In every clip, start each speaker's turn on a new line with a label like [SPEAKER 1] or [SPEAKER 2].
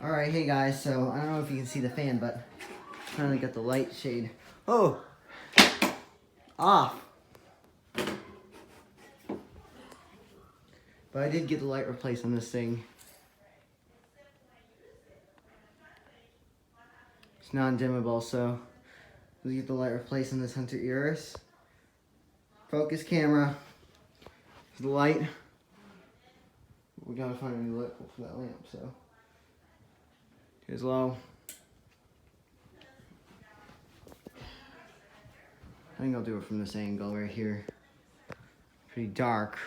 [SPEAKER 1] Alright, hey guys, so I don't know if you can see the fan, but finally got the light shade. Oh! Off! But I did get the light replaced on this thing. It's non-dimmable, so let's get the light replaced on this Hunter Eurus. Focus camera. The light. We gotta find a new light for that lamp, so. Here's low. I think I'll do it from this angle right here. Pretty dark.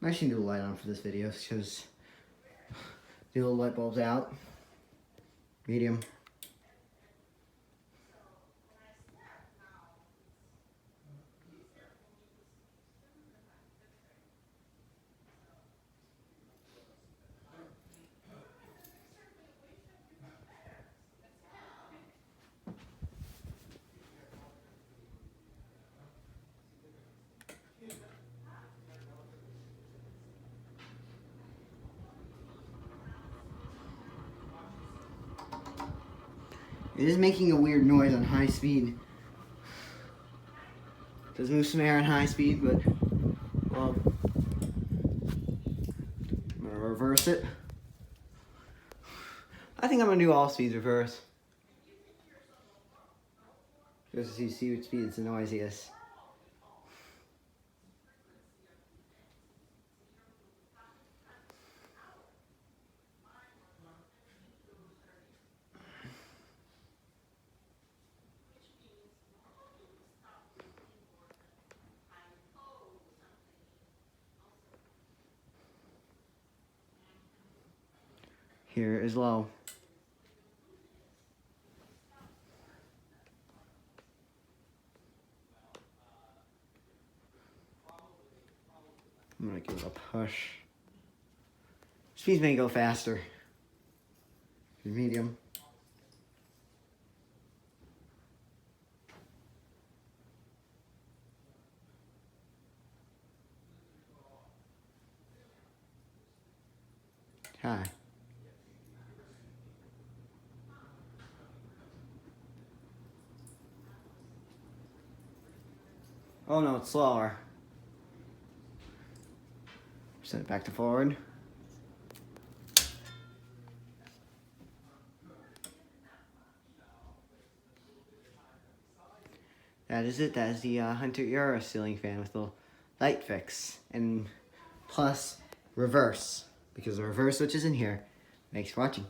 [SPEAKER 1] I'm actually gonna do a light on for this video because the little light bulb's out. Medium. It is making a weird noise on high speed. It does move some air on high speed, but, well, I'm gonna reverse it. I think I'm gonna do all speeds reverse. Just to see which speed is the noisiest. Here is low. I'm gonna give it a push. Speeds may go faster. Medium. High. Oh no, it's slower. Set it back to forward. That is it. That is the Hunter Eurus ceiling fan with the light fix. And plus reverse. Because the reverse switch is in here. Thanks for watching.